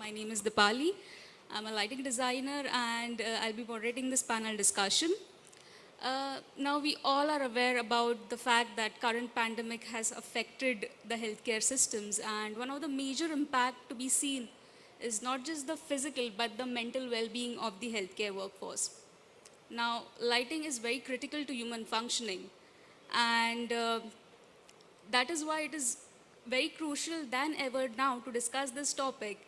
My name is Dipali. I'm a lighting designer and I'll be moderating this panel discussion. Now we all are aware about the fact that current pandemic has affected the healthcare systems, and one of the major impact to be seen is not just the physical but the mental well-being of the healthcare workforce. Now, lighting is very critical to human functioning, and that is why it is very crucial than ever now to discuss this topic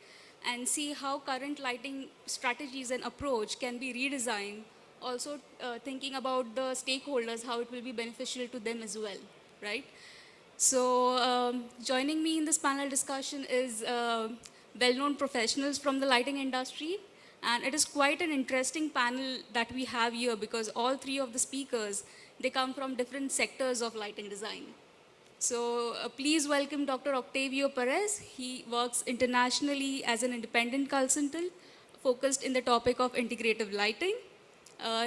and see how current lighting strategies and approach can be redesigned. Also thinking about the stakeholders, how it will be beneficial to them as well, right? So joining me in this panel discussion is well-known professionals from the lighting industry. And it is quite an interesting panel that we have here because all three of the speakers, they come from different sectors of lighting design. So please welcome Dr. Octavio Perez. He works internationally as an independent consultant focused in the topic of integrative lighting.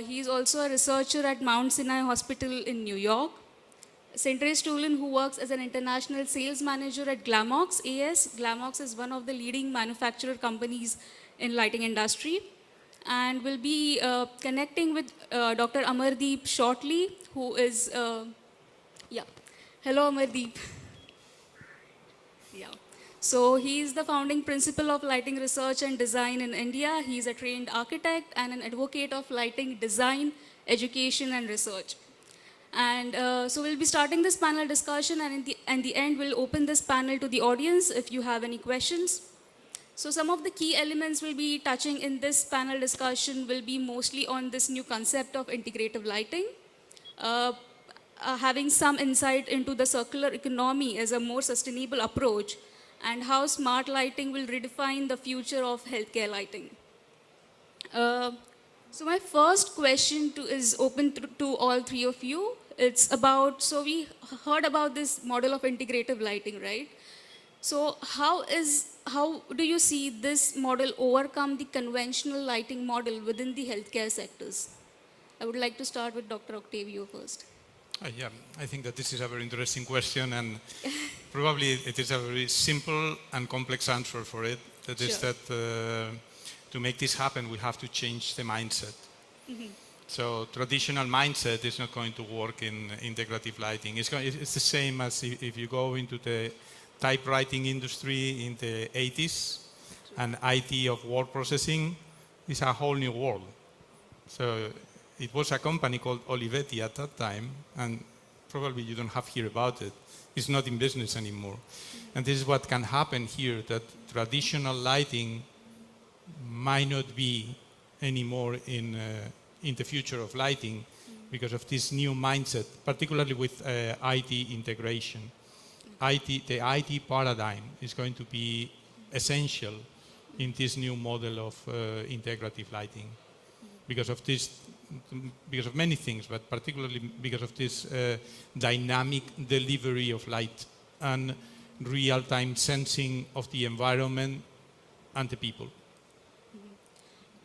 He is also a researcher at Mount Sinai Hospital in New York. Sindre Stulen, who works as an international sales manager at Glamox AS. Glamox is one of the leading manufacturer companies in lighting industry. And we'll be connecting with Dr. Amardeep shortly, who is, yeah. Hello, Amardeep. Yeah. So he is the founding principal of lighting research and design in India. He is a trained architect and an advocate of lighting design, education, and research. And so we'll be starting this panel discussion, and in the end, we'll open this panel to the audience if you have any questions. So some of the key elements we'll be touching in this panel discussion will be mostly on this new concept of integrative lighting, uh, having some insight into the circular economy as a more sustainable approach, and how smart lighting will redefine the future of healthcare lighting. Uh, so my first question is open to all three of you. It's about, so we heard about this model of integrative lighting, right? So how do you see this model overcome the conventional lighting model within the healthcare sectors? I would like to start with Dr. Octavio first. Yeah, I think that this is a very interesting question, and probably it is a very simple and complex answer for it. That is Sure. that to make this happen, we have to change the mindset. So traditional mindset is not going to work in integrative lighting. It's the same as if you go into the typewriting industry in the 80s, and IT of word processing is a whole new world. So it was a company called Olivetti at that time, and probably you don't have heard about it. It's not in business anymore. And this is what can happen here, that traditional lighting might not be anymore in the future of lighting because of this new mindset, particularly with IT integration. The IT paradigm is going to be essential in this new model of integrative lighting because of many things, but particularly because of this dynamic delivery of light and real-time sensing of the environment and the people.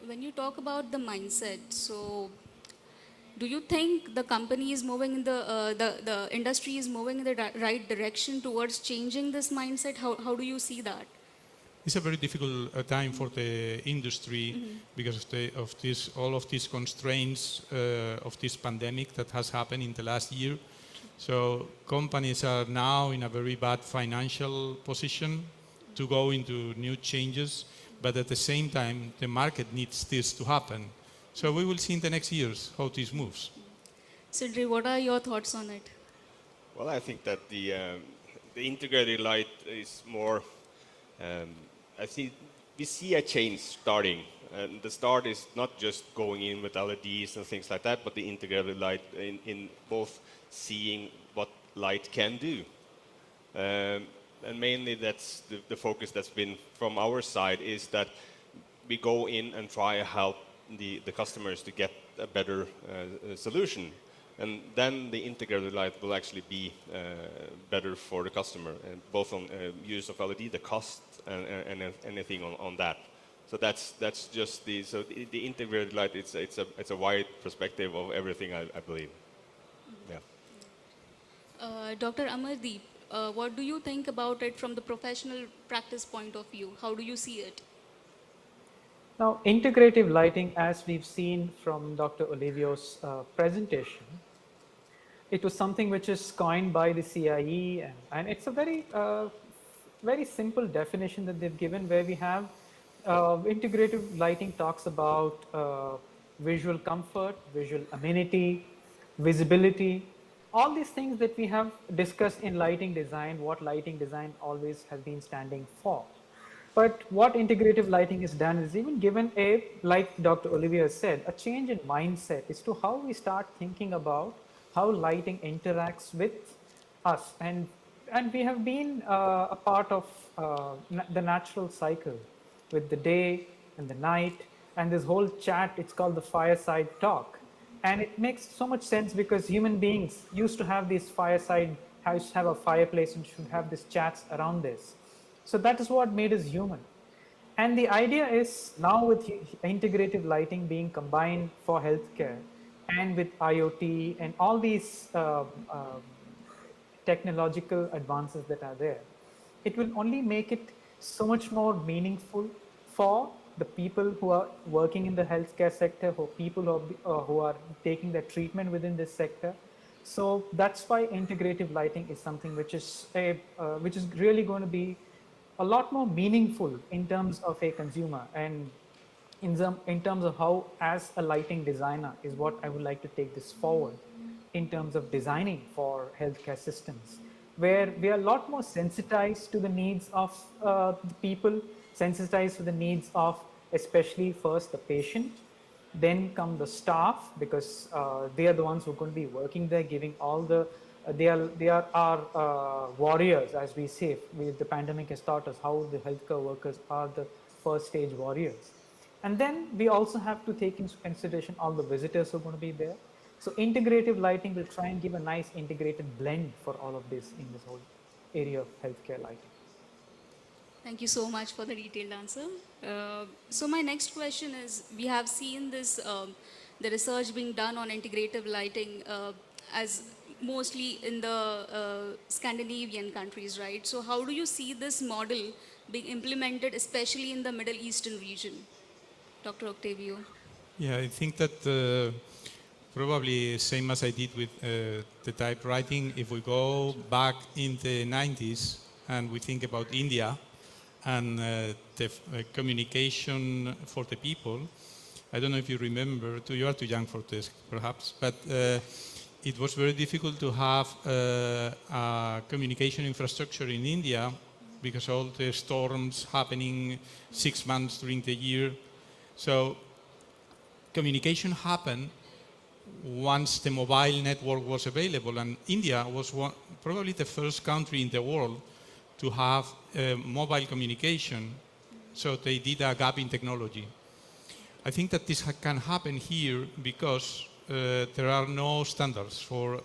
When you talk about the mindset, so do you think the company is moving in the industry is moving in the right direction towards changing this mindset? How do you see that? It's a very difficult time for the industry because of all of these constraints of this pandemic that has happened in the last year. So companies are now in a very bad financial position to go into new changes, but at the same time, the market needs this to happen. So we will see in the next years how this moves. Sindri, what are your thoughts on it? Well, I think that the integrated light is more. I think we see a change starting, and the start is not just going in with LEDs and things like that, but the integrated light in both seeing what light can do. And mainly that's the focus that's been from our side is that we go in and try to help the customers to get a better solution. And then the integrated light will actually be better for the customer, both on use of LED, the cost, and anything on that. So that's just the integrated light. It's a wide perspective of everything, I believe. Yeah. Dr. Amardeep, what do you think about it from the professional practice point of view? How do you see it? Now, integrative lighting, as we've seen from Dr. Olivio's presentation, it was something which is coined by the CIE, and it's a very simple definition that they've given, where we have integrative lighting talks about visual comfort, visual amenity, visibility, all these things that we have discussed in lighting design, what lighting design always has been standing for. But what integrative lighting has done is even given a, like Dr. Olivia said, a change in mindset as to how we start thinking about how lighting interacts with us. And we have been a part of the natural cycle with the day and the night and this whole chat, it's called the fireside talk. And it makes so much sense because human beings used to have these fireside, used to have a fireplace and should have these chats around this. So that is what made us human. And the idea is now with integrative lighting being combined for healthcare and with IoT and all these technological advances that are there, it will only make it so much more meaningful for the people who are working in the healthcare sector, or people who are taking their treatment within this sector. So that's why integrative lighting is something which is which is really going to be a lot more meaningful in terms of a consumer, and in terms of how, as a lighting designer, is what I would like to take this forward in terms of designing for healthcare systems, where we are a lot more sensitized to the needs of the people, sensitized to the needs of, especially first the patient, then come the staff, because they are the ones who are going to be working there, giving all the they are our warriors, as we say. The pandemic has taught us how the healthcare workers are the first stage warriors. And then we also have to take into consideration all the visitors who are going to be there. So integrative lighting will try and give a nice integrated blend for all of this in this whole area of healthcare lighting. Thank you so much for the detailed answer. So my next question is, we have seen this, the research being done on integrative lighting as mostly in the Scandinavian countries, right? So how do you see this model being implemented, especially in the Middle Eastern region? Dr. Octavio. Yeah, I think that probably same as I did with the typewriting, if we go back in the 90s and we think about India and the communication for the people, I don't know if you remember, you are too young for this perhaps, but it was very difficult to have a communication infrastructure in India because all the storms happening 6 months during the year. So communication happened once the mobile network was available, and India was probably the first country in the world to have mobile communication, so they did a gap in technology. I think that this can happen here because there are no standards for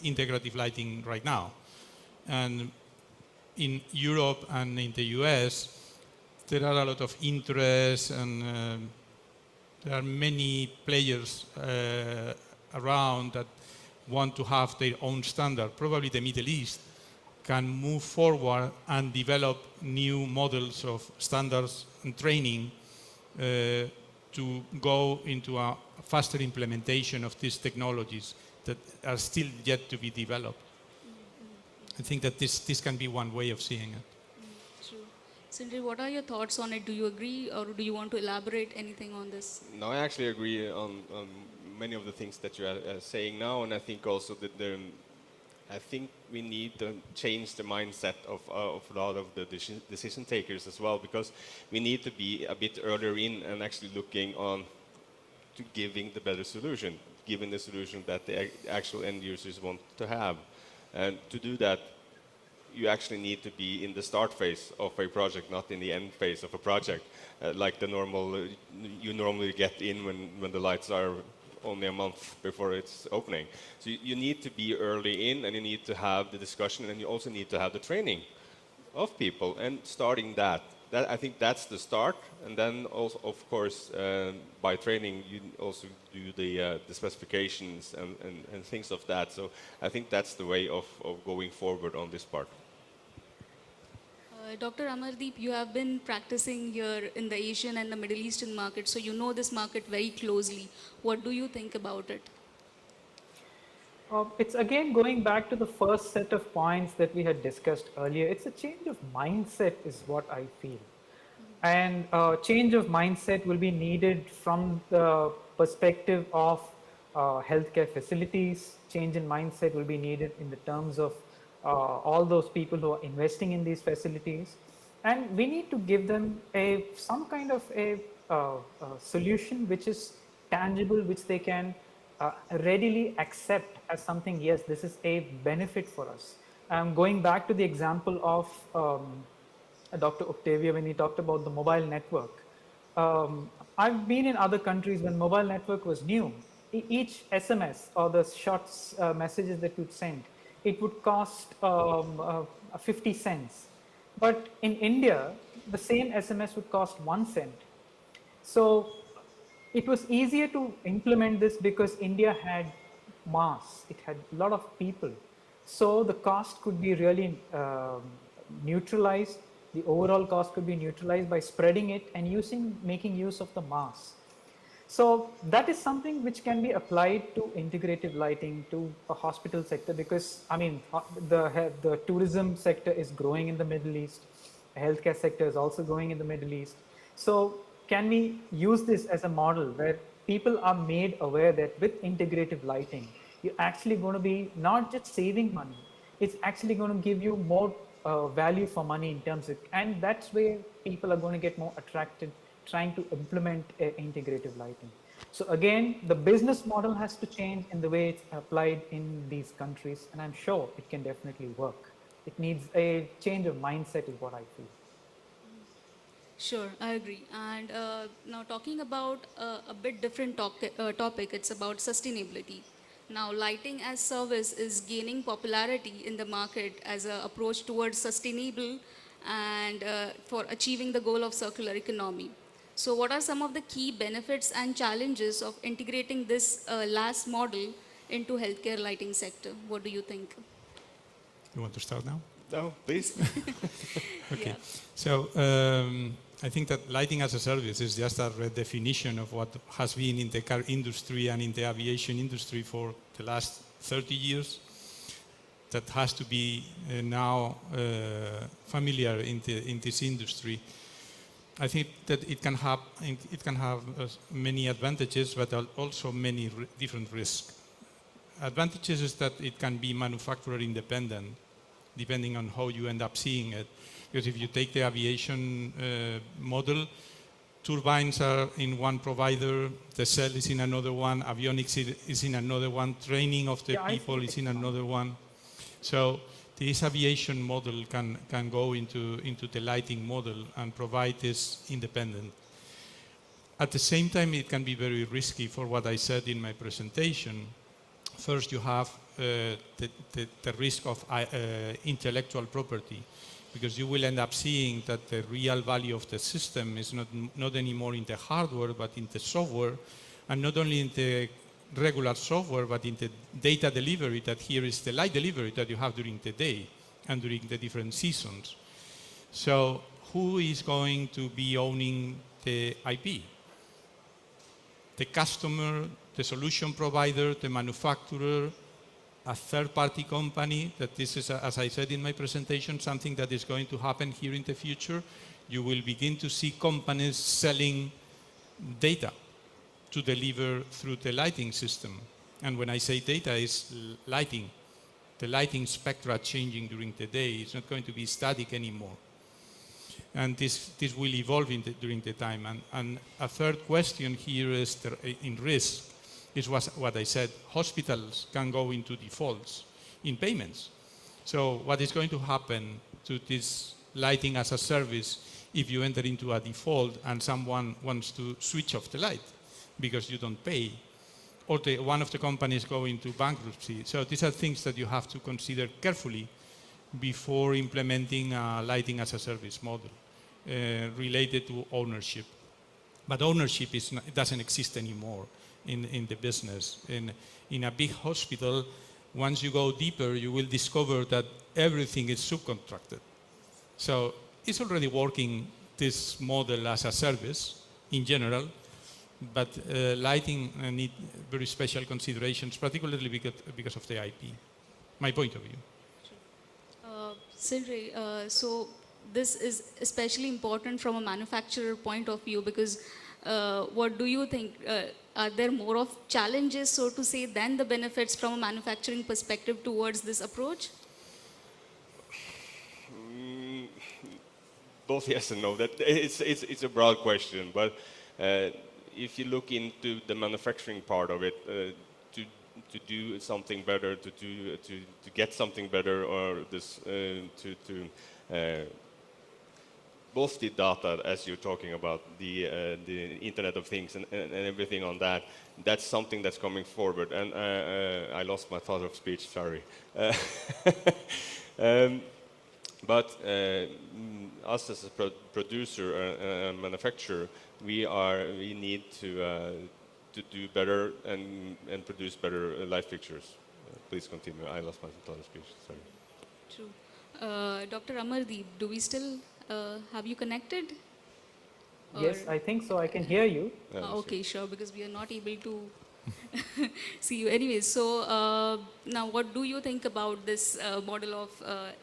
integrative lighting right now. And in Europe and in the US, there are a lot of interest, and there are many players around that want to have their own standard. Probably the Middle East can move forward and develop new models of standards and training to go into a faster implementation of these technologies that are still yet to be developed. I think that this can be one way of seeing it. True. Sindri, what are your thoughts on it? Do you agree, or do you want to elaborate anything on this? No, I actually agree on many of the things that you are saying now, and I think also that I think we need to change the mindset of a lot of the decision takers as well, because we need to be a bit earlier in and actually looking on to giving the better solution, giving the solution that the actual end users want to have. And to do that, you actually need to be in the start phase of a project, not in the end phase of a project, like the normal you normally get in when the lights are only a month before it's opening. So you need to be early in, and you need to have the discussion, and you also need to have the training of people, and starting that. I think that's the start, and then also, of course, by training, you also do the specifications and things of that. So I think that's the way of going forward on this part. Dr. Amardeep, you have been practicing here in the Asian and the Middle Eastern market, so you know this market very closely. What do you think about it? It's again going back to the first set of points that we had discussed earlier. It's a change of mindset is what I feel. And change of mindset will be needed from the perspective of healthcare facilities. Change in mindset will be needed in the terms of all those people who are investing in these facilities. And we need to give them some kind of a solution which is tangible, which they can readily accept as something, yes, this is a benefit for us. Going back to the example of Dr. Octavio when he talked about the mobile network. I've been in other countries when mobile network was new. Each SMS or the short messages that you'd send, it would cost 50 cents. But in India, the same SMS would cost 1 cent. So it was easier to implement this because India had mass, it had a lot of people. So the cost could be really neutralized, the overall cost could be neutralized by spreading it and making use of the mass. So that is something which can be applied to integrative lighting, to a hospital sector, because I mean, the tourism sector is growing in the Middle East, the healthcare sector is also growing in the Middle East. So can we use this as a model where people are made aware that with integrative lighting, you're actually going to be not just saving money, it's actually going to give you more value for money in terms of, and that's where people are going to get more attracted trying to implement integrative lighting. So again, the business model has to change in the way it's applied in these countries, and I'm sure it can definitely work. It needs a change of mindset is what I feel. Sure, I agree. And now talking about a bit different topic, it's about sustainability. Now, lighting as service is gaining popularity in the market as an approach towards sustainable and for achieving the goal of circular economy. So, what are some of the key benefits and challenges of integrating this last model into healthcare lighting sector? What do you think? You want to start now? No, please. Okay. Yeah. So I think that lighting as a service is just a redefinition of what has been in the car industry and in the aviation industry for the last 30 years. That has to be now familiar in this industry. I think that it can have many advantages, but also many different risks. Advantages is that it can be manufacturer independent, depending on how you end up seeing it. Because if you take the aviation model, turbines are in one provider, the cell is in another one, avionics is in another one, training of the people is in another one. So this aviation model can go into the lighting model and provide this independent. At the same time, it can be very risky for what I said in my presentation. First, you have the risk of intellectual property, because you will end up seeing that the real value of the system is not anymore in the hardware, but in the software, and not only in the regular software, but in the data delivery, that here is the light delivery that you have during the day and during the different seasons. So who is going to be owning the IP? The customer, the solution provider, the manufacturer, a third-party company. That this is, as I said in my presentation, something that is going to happen here in the future. You will begin to see companies selling data to deliver through the lighting system. And when I say data, it's lighting. The lighting spectra changing during the day. It's not going to be static anymore. And this will evolve during the time. And a third question here is in risk, is what I said. Hospitals can go into defaults in payments. So what is going to happen to this lighting as a service if you enter into a default and someone wants to switch off the light because you don't pay, or one of the companies go into bankruptcy? So these are things that you have to consider carefully before implementing a lighting as a service model related to ownership. But ownership doesn't exist anymore in the business. In a big hospital, once you go deeper, you will discover that everything is subcontracted. So is already working this model as a service in general, but lighting need very special considerations, particularly because of the IP. My point of view. Sindre, so this is especially important from a manufacturer point of view because what do you think? Are there more of challenges, so to say, than the benefits from a manufacturing perspective towards this approach? Both yes and no. That it's a broad question, but if you look into the manufacturing part of it, to do something better, to get something better, or this both the data, as you're talking about, the Internet of Things and everything on that, that's something that's coming forward. And I lost my thought of speech. Sorry. But us as a producer and manufacturer, we need to do better and produce better light fixtures. Please continue. I lost my thought of speech. Sorry. True. Dr. Amardeep, do we still have you connected? Yes, I think so. I can hear you. Okay, sure, because we are not able to see you. Anyways, so now what do you think about this model of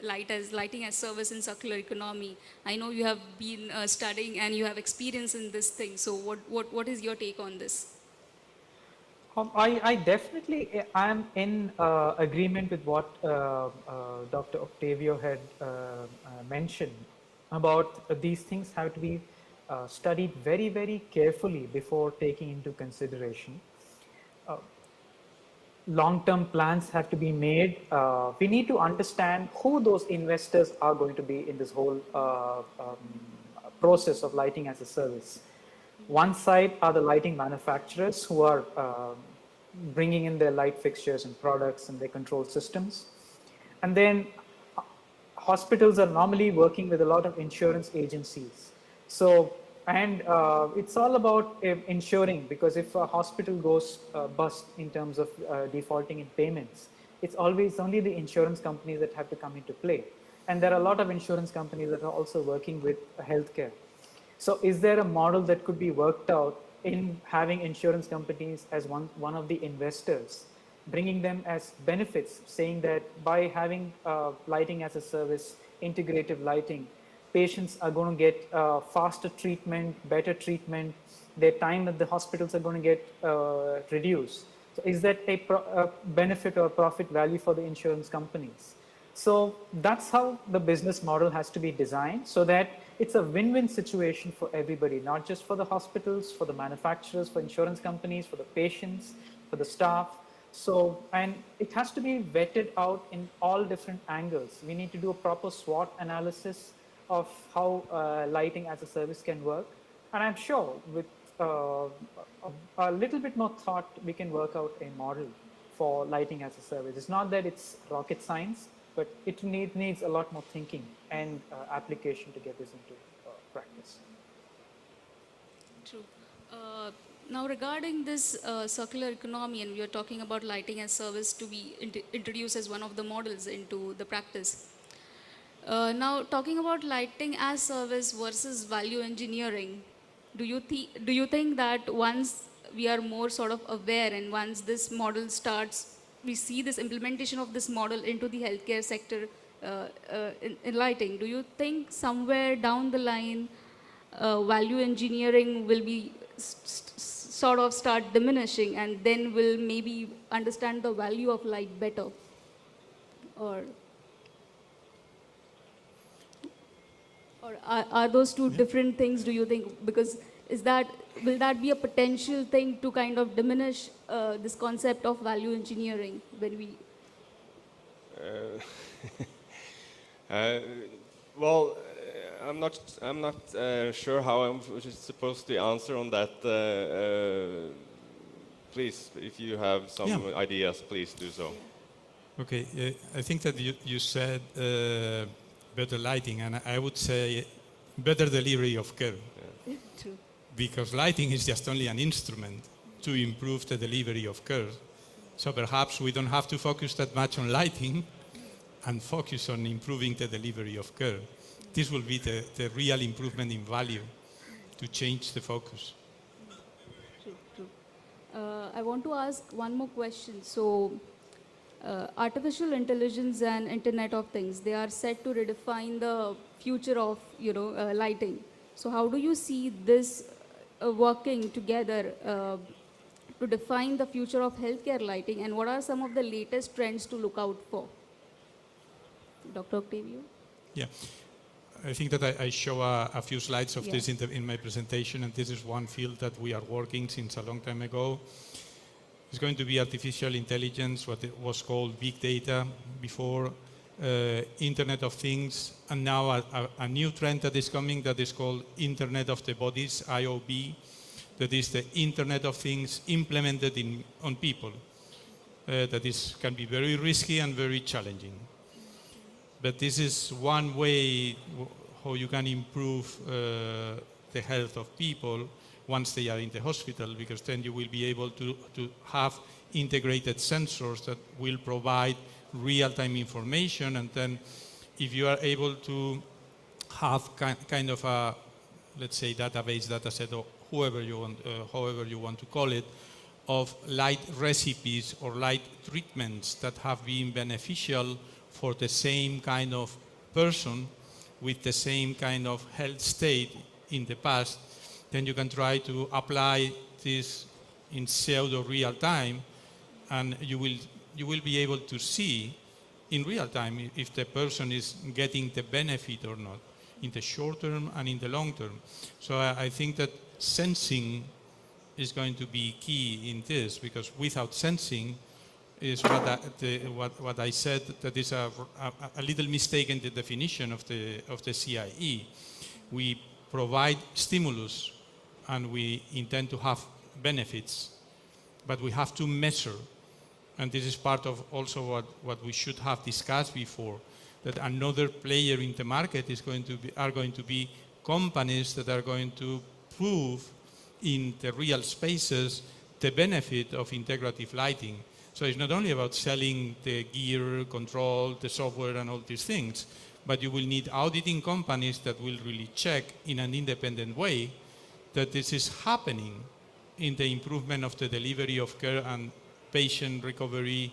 lighting as service in circular economy? I know you have been studying and you have experience in this thing. So what is your take on this? I definitely am in agreement with what Dr. Octavio had mentioned about these things have to be studied very, very carefully before taking into consideration. Long-term plans have to be made. We need to understand who those investors are going to be in this whole process of lighting as a service. One side are the lighting manufacturers who are bringing in their light fixtures and products and their control systems. And then hospitals are normally working with a lot of insurance agencies. So, and it's all about ensuring, because if a hospital goes bust in terms of defaulting in payments, it's always only the insurance companies that have to come into play. And there are a lot of insurance companies that are also working with healthcare. So is there a model that could be worked out in having insurance companies as one of the investors, bringing them as benefits, saying that by having lighting as a service, integrative lighting, patients are going to get faster treatment, better treatment, their time at the hospitals are going to get reduced. So is that a benefit or a profit value for the insurance companies? So that's how the business model has to be designed, so that it's a win-win situation for everybody, not just for the hospitals, for the manufacturers, for insurance companies, for the patients, for the staff. So, and it has to be vetted out in all different angles. We need to do a proper SWOT analysis of how lighting as a service can work. And I'm sure with a little bit more thought, we can work out a model for lighting as a service. It's not that it's rocket science, but it needs a lot more thinking and application to get this into practice. True. Now regarding this circular economy, and we are talking about lighting as service to be introduced as one of the models into the practice. Now talking about lighting as service versus value engineering, do you think that once we are more sort of aware and once this model starts, we see this implementation of this model into the healthcare sector in lighting, do you think somewhere down the line value engineering will be sort of start diminishing, and then we'll maybe understand the value of light better? Or are those two different things, do you think? Because will that be a potential thing to kind of diminish this concept of value engineering when we? Well, I'm not sure how I'm supposed to answer on that. Please, if you have some ideas, please do so. Okay, I think that you said better lighting, and I would say better delivery of care. True. Because lighting is just only an instrument to improve the delivery of care. So perhaps we don't have to focus that much on lighting and focus on improving the delivery of care. this will be the real improvement in value to change the focus. True, true. I want to ask one more question. So, artificial intelligence and Internet of Things, they are set to redefine the future of, lighting. So, how do you see this working together to define the future of healthcare lighting, and what are some of the latest trends to look out for? Dr. Octavio? Yeah. I think that I show a few slides of this Yes. in my presentation, and this is one field that we are working since a long time ago. It's going to be artificial intelligence, what it was called big data before, Internet of Things, and now a new trend that is coming that is called Internet of the Bodies, IOB, that is the Internet of Things implemented on people. That can be very risky and very challenging. But this is one way how you can improve the health of people once they are in the hospital, because then you will be able to have integrated sensors that will provide real-time information. And then if you are able to have kind of a, let's say, database, data set, or however you want to call it, of light recipes or light treatments that have been beneficial for the same kind of person with the same kind of health state in the past, then you can try to apply this in pseudo real time, and you will be able to see in real time if the person is getting the benefit or not, in the short term and in the long term. So I think that sensing is going to be key in this, because without sensing is what I said, that is a little mistake in the definition of the CIE. We provide stimulus and we intend to have benefits, but we have to measure. And this is part of also what we should have discussed before, that another player in the market are going to be companies that are going to prove in the real spaces the benefit of integrative lighting. So it's not only about selling the gear, control, the software and all these things, but you will need auditing companies that will really check in an independent way that this is happening in the improvement of the delivery of care and patient recovery,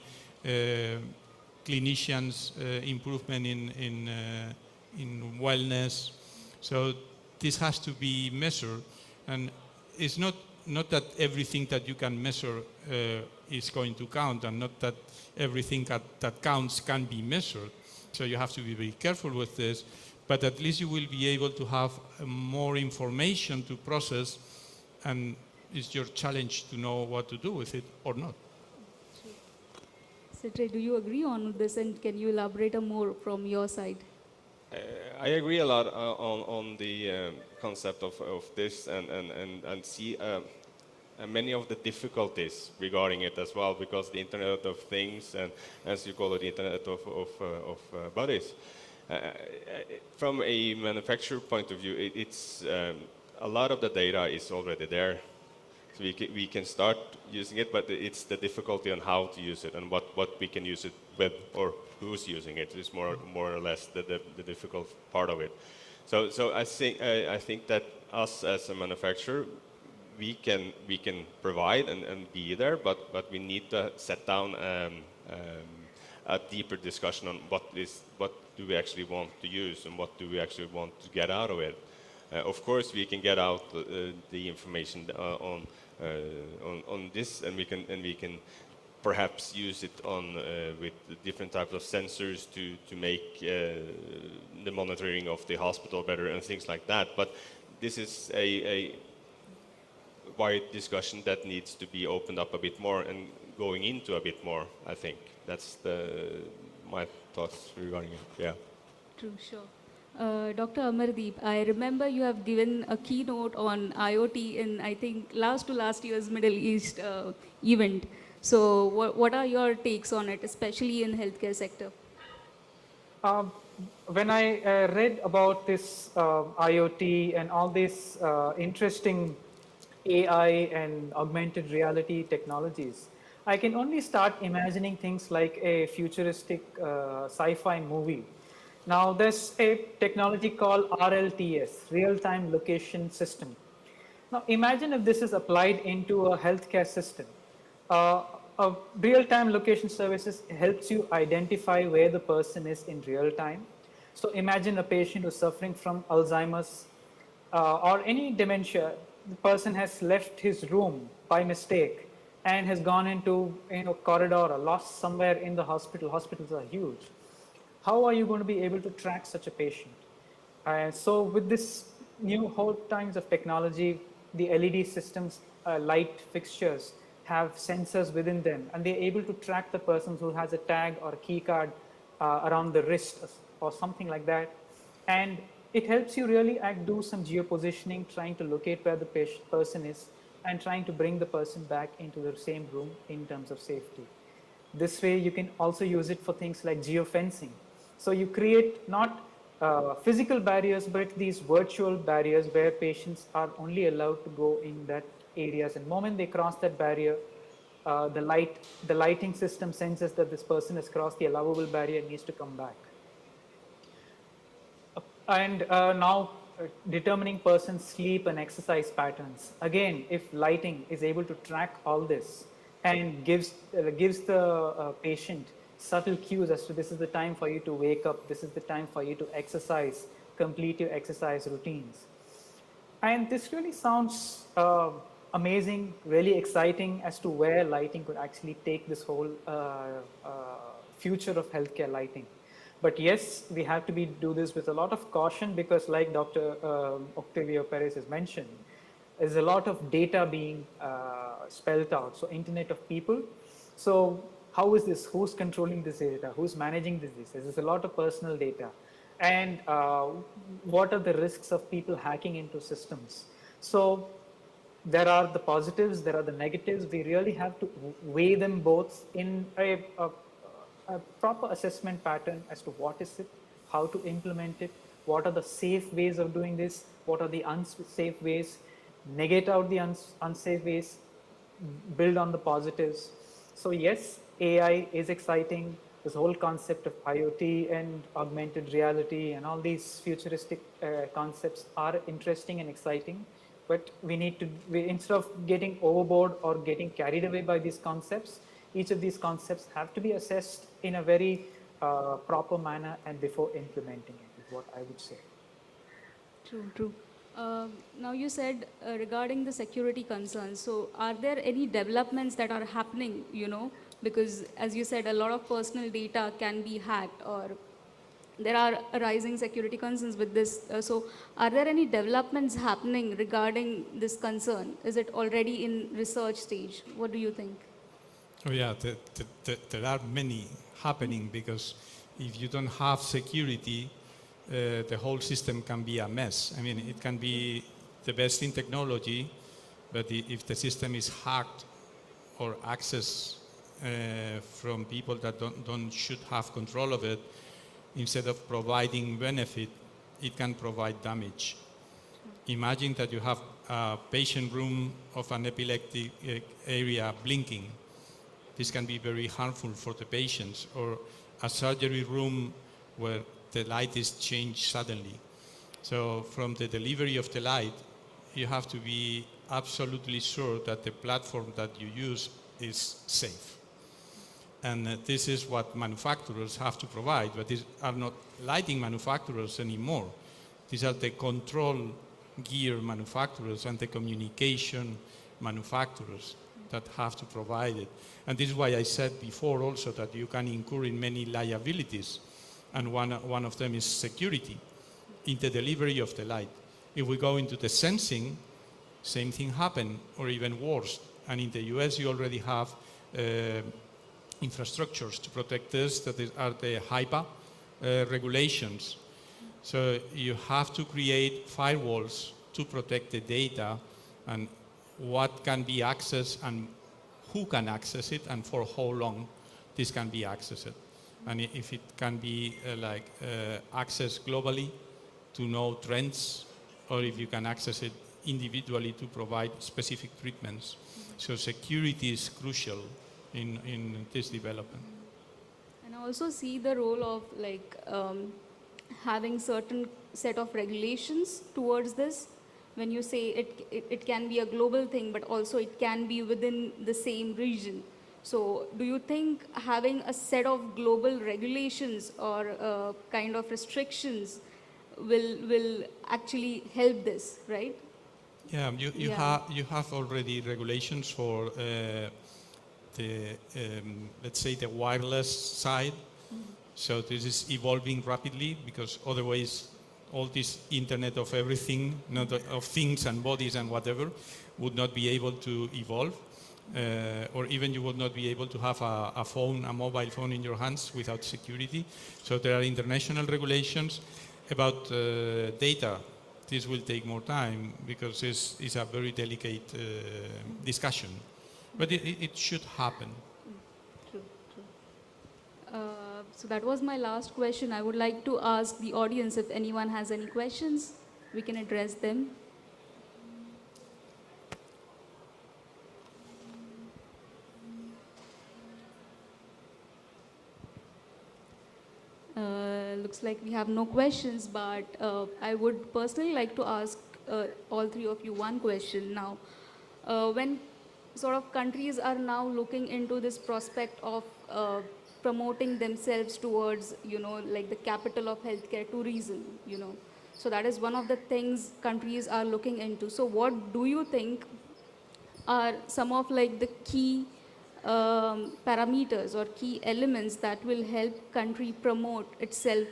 clinicians' improvement in wellness. So this has to be measured, and it's not that everything that you can measure is going to count, and not that everything that counts can be measured. So you have to be very careful with this, but at least you will be able to have more information to process, and it's your challenge to know what to do with it or not. Cedric, do you agree on this, and can you elaborate more from your side? I agree a lot on the concept of this, and see many of the difficulties regarding it as well, because the Internet of Things, and as you call it, the Internet of Bodies, from a manufacturer point of view, it's a lot of the data is already there. So we can start using it, but it's the difficulty on how to use it and what we can use it with, or who's using it is more or less the difficult part of it. So I think that us as a manufacturer, we can provide and be there, but we need to set down a deeper discussion on what do we actually want to use and what do we actually want to get out of it. Of course, we can get out the information on this, and we can perhaps use it with different types of sensors to make the monitoring of the hospital better and things like that. But this is a wide discussion that needs to be opened up a bit more and going into a bit more. I think that's my thoughts regarding it. Yeah. True, sure. Dr. Amardeep, I remember you have given a keynote on IoT in, I think, last year's Middle East event. So what are your takes on it, especially in healthcare sector? When I read about this IoT and all these interesting AI and augmented reality technologies, I can only start imagining things like a futuristic sci-fi movie, Now, there's a technology called RLTS, Real-Time Location System. Now, imagine if this is applied into a healthcare system. A real-time location services helps you identify where the person is in real time. So imagine a patient who's suffering from Alzheimer's or any dementia. The person has left his room by mistake and has gone into corridor or lost somewhere in the hospital. Hospitals are huge. How are you going to be able to track such a patient? So with this new whole kinds of technology, the LED systems, light fixtures have sensors within them, and they're able to track the person who has a tag or a key card around the wrist or something like that. And it helps you really do some geopositioning, trying to locate where the person is and trying to bring the person back into the same room in terms of safety. This way, you can also use it for things like geofencing. So you create not physical barriers, but these virtual barriers where patients are only allowed to go in that areas. And the moment they cross that barrier, the lighting system senses that this person has crossed the allowable barrier and needs to come back. And now determining person's sleep and exercise patterns. Again, if lighting is able to track all this and gives the patient subtle cues as to this is the time for you to wake up, this is the time for you to exercise, complete your exercise routines. And this really sounds amazing, really exciting as to where lighting could actually take this whole future of healthcare lighting. But yes, we have to do this with a lot of caution because like Dr. Octavio Perez has mentioned, there's a lot of data being spelled out. So Internet of People. So how is this? Who's controlling this data? Who's managing this data? There's a lot of personal data. And what are the risks of people hacking into systems? So there are the positives, there are the negatives. We really have to weigh them both in a proper assessment pattern as to what is it, how to implement it, what are the safe ways of doing this, what are the unsafe ways, negate out the unsafe ways, build on the positives. So yes, AI is exciting. This whole concept of IoT and augmented reality and all these futuristic concepts are interesting and exciting. But we need to, instead of getting overboard or getting carried away by these concepts, each of these concepts have to be assessed in a very proper manner and before implementing it, is what I would say. True, true. Now you said regarding the security concerns, so are there any developments that are happening, because as you said, a lot of personal data can be hacked or there are rising security concerns with this. So are there any developments happening regarding this concern? Is it already in research stage? What do you think? Oh yeah, there are many happening because if you don't have security, the whole system can be a mess. I mean, it can be the best in technology, but if the system is hacked or accessed from people that should have control of it, instead of providing benefit, it can provide damage. Imagine that you have a patient room of an epileptic area blinking. This can be very harmful for the patients, or a surgery room where the light is changed suddenly. So from the delivery of the light, you have to be absolutely sure that the platform that you use is safe. And this is what manufacturers have to provide, but these are not lighting manufacturers anymore. These are the control gear manufacturers and the communication manufacturers that have to provide it. And this is why I said before also that you can incur in many liabilities, and one of them is security in the delivery of the light. If we go into the sensing, same thing happen, or even worse. And in the US, you already have infrastructures to protect this, that are the HIPAA regulations. So you have to create firewalls to protect the data and what can be accessed and who can access it and for how long this can be accessed. And if it can be accessed globally to know trends, or if you can access it individually to provide specific treatments. So security is crucial in this development. And I also see the role of having certain set of regulations towards this? When you say it can be a global thing, but also it can be within the same region. So do you think having a set of global regulations or kind of restrictions will actually help this, right? Yeah, Yeah. you have already regulations for the let's say the wireless side. So this is evolving rapidly because otherwise all this internet of everything, not of things and bodies and whatever, would not be able to evolve. Or even you would not be able to have a phone, a mobile phone in your hands without security. So there are international regulations about data. This will take more time because it's a very delicate discussion. But it should happen. True, true. So that was my last question. I would like to ask the audience if anyone has any questions, we can address them. Looks like we have no questions, but I would personally like to ask all three of you one question now. When sort of countries are now looking into this prospect of promoting themselves towards, like the capital of healthcare tourism. So that is one of the things countries are looking into. So what do you think are some of like the key parameters or key elements that will help country promote itself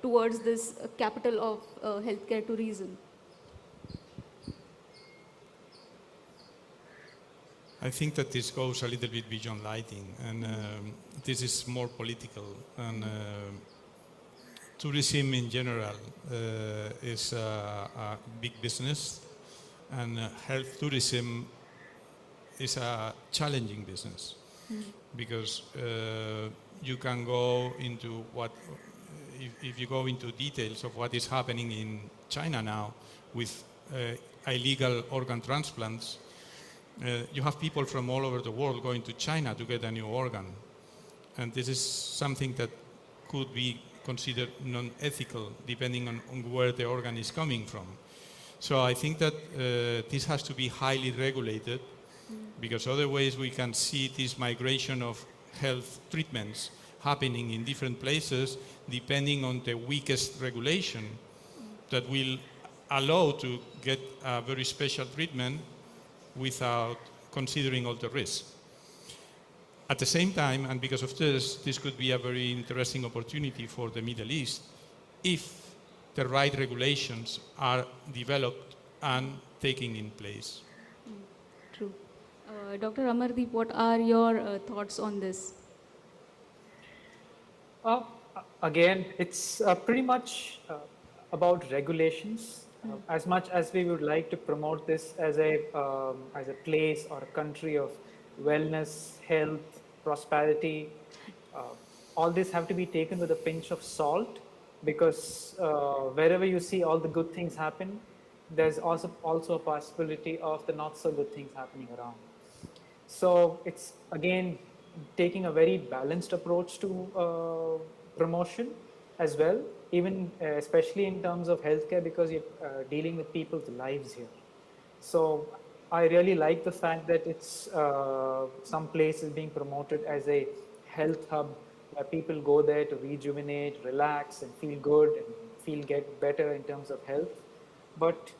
towards this capital of healthcare tourism? I think that this goes a little bit beyond lighting, and this is more political. And tourism in general is a big business, and health tourism is a challenging business because you can go into if you go into details of what is happening in China now with illegal organ transplants. You have people from all over the world going to China to get a new organ. And this is something that could be considered non-ethical depending on where the organ is coming from. So I think that this has to be highly regulated because otherwise we can see this migration of health treatments happening in different places depending on the weakest regulation that will allow to get a very special treatment without considering all the risks. At the same time, and because of this could be a very interesting opportunity for the Middle East if the right regulations are developed and taken in place. True. Dr. Amardeep, what are your thoughts on this? Again, it's pretty much about regulations. As much as we would like to promote this as a place or a country of wellness, health, prosperity, all this have to be taken with a pinch of salt because wherever you see all the good things happen, there's also a possibility of the not so good things happening around. So it's again taking a very balanced approach to promotion as well, even especially in terms of healthcare because you're dealing with people's lives here. So I really like the fact that it's some place is being promoted as a health hub where people go there to rejuvenate, relax, and feel good and get better in terms of health. But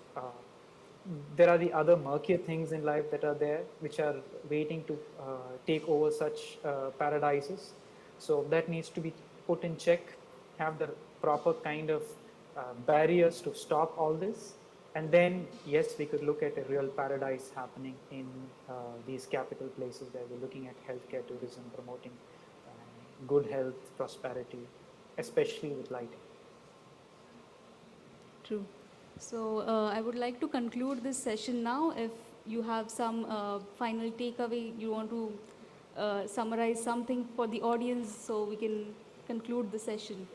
there are the other murkier things in life that are there which are waiting to take over such paradises. So that needs to be put in check, have the proper kind of barriers to stop all this. And then, yes, we could look at a real paradise happening in these capital places where we're looking at healthcare tourism, promoting good health, prosperity, especially with lighting. True. So I would like to conclude this session now. If you have some final takeaway, you want to summarize something for the audience so we can conclude the session.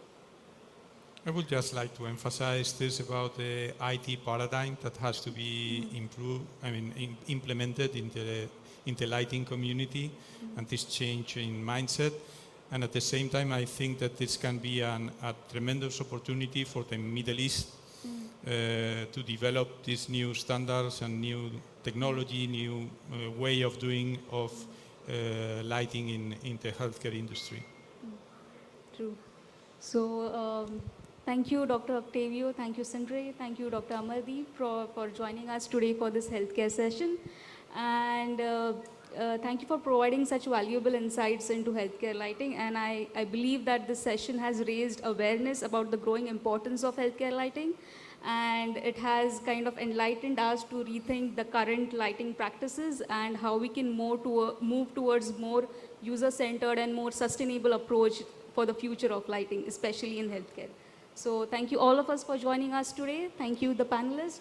I would just like to emphasize this about the IT paradigm that has to be implemented in the lighting community and this change in mindset. And at the same time, I think that this can be a tremendous opportunity for the Middle East to develop these new standards and new technology, new way of doing of lighting in the healthcare industry. True. So, thank you, Dr. Octavio. Thank you, Sindre. Thank you, Dr. Amardeep, for joining us today for this healthcare session. And thank you for providing such valuable insights into healthcare lighting. And I believe that this session has raised awareness about the growing importance of healthcare lighting. And it has kind of enlightened us to rethink the current lighting practices and how we can move towards more user-centered and more sustainable approach for the future of lighting, especially in healthcare. So thank you all of us for joining us today. Thank you, the panelists,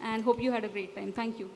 and hope you had a great time. Thank you.